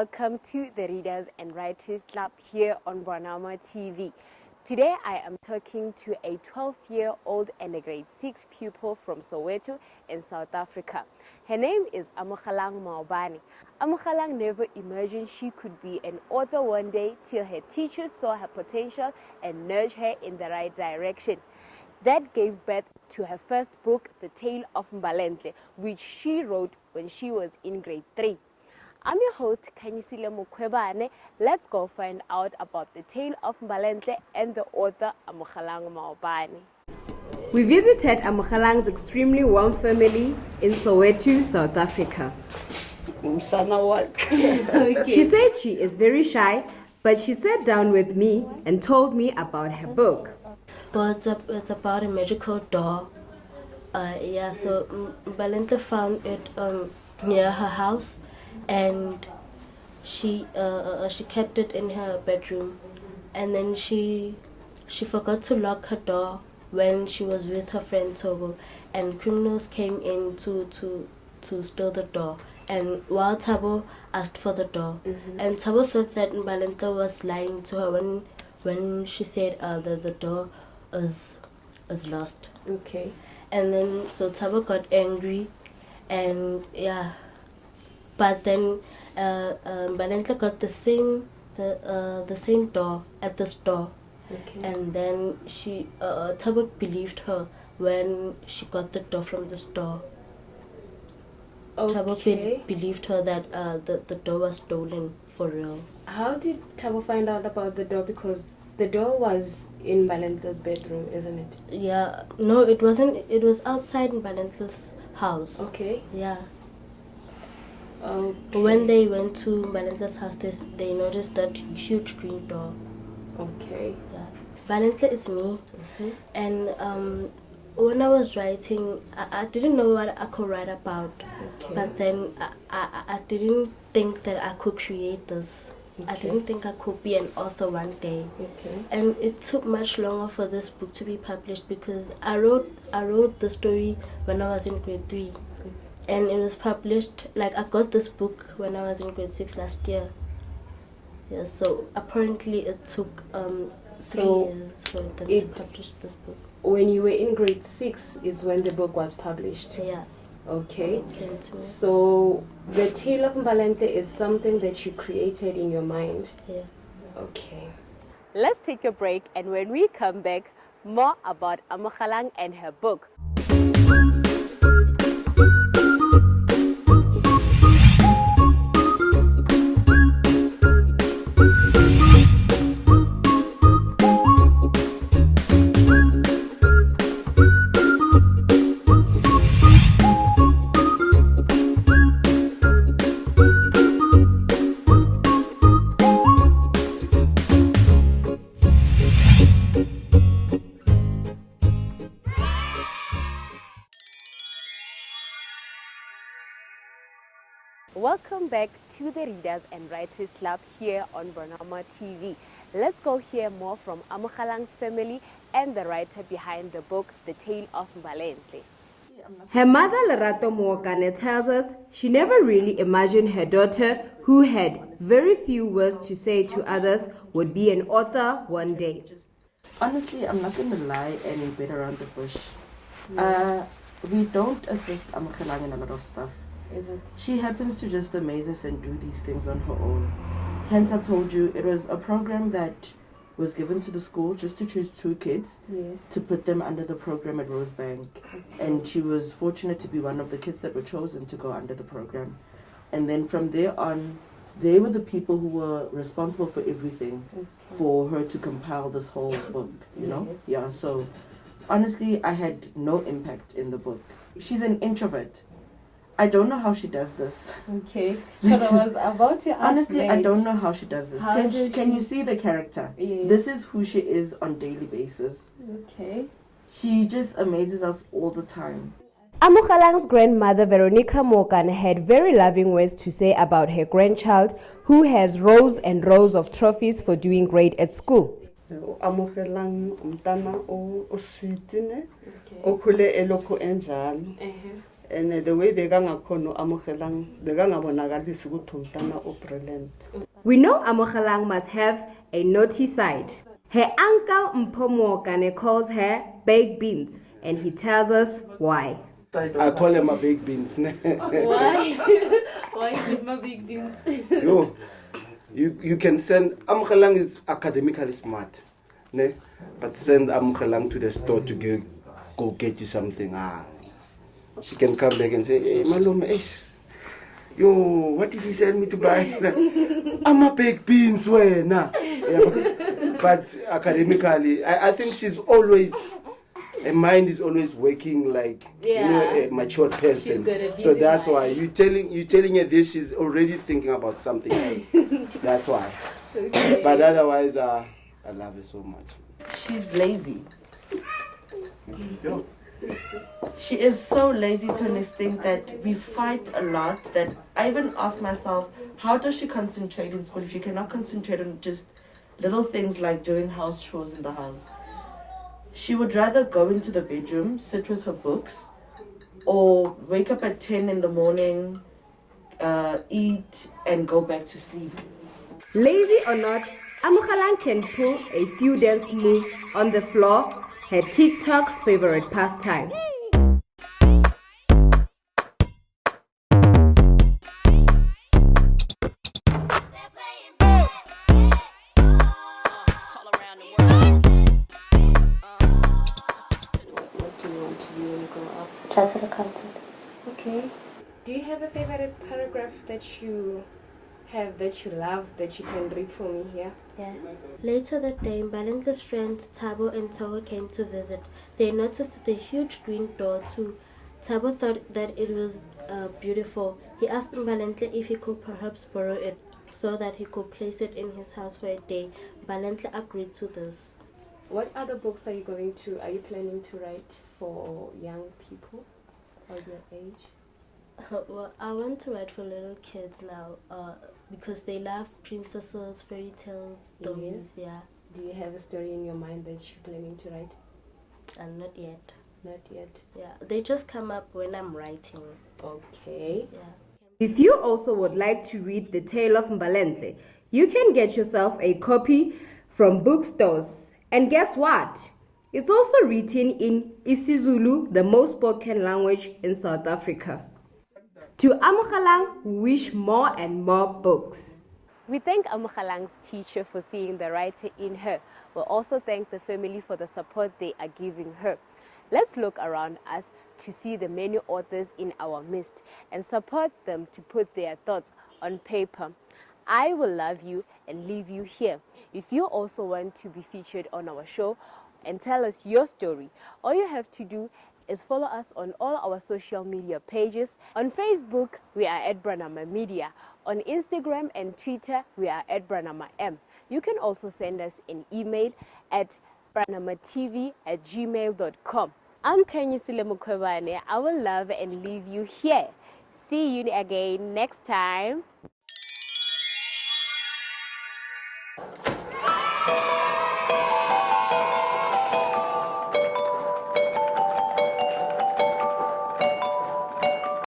welcome to the Readers and Writers Club here on Bwanama TV. Today I am talking to a 12-year-old and a grade 6 pupil from Soweto in South Africa. Her name is Amokgalang Maobane. Amokgalang never imagined she could be an author one day till her teachers saw her potential and nudged her in the right direction. That gave birth to her first book, The Tale of Mbalenhle, which she wrote when she was in grade 3. I'm your host, Kanyisile Mukwebane. Let's go find out about The Tale of Mbalenhle and the author, Amokgalang Maobane. We visited Amokgalang's extremely warm family in Soweto, South Africa. Okay. She says she is very shy, but she sat down with me and told me about her book. But it's about a magical doll. So Mbalenhle found it near her house, and she kept it in her bedroom, and then she forgot to lock her door when she was with her friend Togo, and criminals came in to steal the door. And while Thabo asked for the door, and Thabo thought that Mbalenhle was lying to her when she said the door is lost. Okay. And then so Thabo got angry, and but then Mbalenhle got the same door at the store. Okay. And then Thabo believed her when she got the door from the store. Okay. Thabo believed her that the door was stolen for real. How did Thabo find out about the door? Because the door was in Mbalenhle's bedroom, isn't it? Yeah, no, it wasn't. It was outside Mbalenhle's house. Okay. Yeah. Okay. When they went to Mbalenhle's house, they noticed that huge green door. Okay. Yeah. Mbalenhle is me, and when I was writing, I didn't know what I could write about. Okay. But then I didn't think that I could create this. I Okay. didn't think I could be an author one day. Okay. And it took much longer for this book to be published because I wrote the story when I was in grade 3. And it was published, like I got this book when I was in grade 6 last year. Yeah, so apparently it took 3 years for them to publish this book. When you were in grade 6 is when the book was published? Yeah. Okay. Okay. So The Tale of Mbalenhle is something that you created in your mind? Yeah. Okay. Let's take a break, and when we come back, more about Amokgalang and her book. Welcome back to the Readers and Writers Club here on Bwanama TV. Let's go hear more from Amokgalang's family and the writer behind the book, The Tale of Mbalenhle. Her mother, Lerato Mookane, tells us she never really imagined her daughter, who had very few words to say to others, would be an author one day. Honestly, I'm not going to lie and beat around the bush. We don't assist Amokgalang in a lot of stuff. Isn't She happens to just amaze us and do these things on her own. Hence, I told you it was a program that was given to the school just to choose 2 kids Yes. to put them under the program at Rosebank. And she was fortunate to be one of the kids that were chosen to go under the program. And then from there on, they were the people who were responsible for everything for her to compile this whole book, you know? Yes. Yeah, so honestly, I had no impact in the book. She's an introvert. I don't know how she does this. Okay. Because I was about to ask. Honestly, I don't know how she does this. How does Can you see the character? Yes. This is who she is on daily basis. Okay. She just amazes us all the time. Amokgalang's grandmother, Veronica Mookane, had very loving words to say about her grandchild, who has rows and rows of trophies for doing great at school. Amokgelang umntana o sweet ne o khule eloko enjalo and the way bekangakhono amogelang bekangabonakalisi ukuthi umntana obrilliant. We know Amogelang must have a naughty side. Her uncle Mpomo Gane calls her baked beans, and he tells us why. I call them a baked beans. Why? Why is it my baked beans? Yo, you can send Amogelang is academically smart, ne? But send Amogelang to the store to go get you something. She can come back and say, hey, Malome, yo, what did he send me to buy? I'm a baked beans, nah. But academically, I think she's always, her mind is always working like a mature person. So that's why you telling her this, she's already thinking about something else. That's why. Okay. But otherwise, I love her so much. She's lazy. She is so lazy to an extent that we fight a lot, that I even ask myself, how does she concentrate in school if she cannot concentrate on just little things like doing house chores in the house? She would rather go into the bedroom, sit with her books, or wake up at 10 in the morning, eat, and go back to sleep. Lazy or not, Amogelang can pull a few dance moves on the floor, her TikTok favorite pastime. Chartered accountant. Okay. Do you have a favorite paragraph that you have, that you love, that you can read for me here? Yeah. Later that day, Mbalentle's friends Thabo and Togo came to visit. They noticed the huge green door too. Thabo thought that it was beautiful. He asked Mbalentle if he could perhaps borrow it so that he could place it in his house for a day. Mbalentle agreed to this. What other books are you planning to write for young people of your age? Well, I want to write for little kids now because they love princesses, fairy tales, stories, yeah. Do you have a story in your mind that you're planning to write? Not yet. Not yet. Yeah, they just come up when I'm writing. Okay. Yeah. If you also would like to read The Tale of Mbalentle, you can get yourself a copy from bookstores. And guess what? It's also written in isiZulu, the most spoken language in South Africa. To Amogelang, we wish more and more books. We thank Amogelang's teacher for seeing the writer in her. We'll also thank the family for the support they are giving her. Let's look around us to see the many authors in our midst and support them to put their thoughts on paper. I will love you and leave you here. If you also want to be featured on our show and tell us your story, all you have to do is follow us on all our social media pages. On Facebook, we are at Branama Media. On Instagram and Twitter, we are at Branama M. You can also send us an email at branamatv@gmail.com. I'm Kanyisile Mukwebane. I will love and leave you here. See you again next time.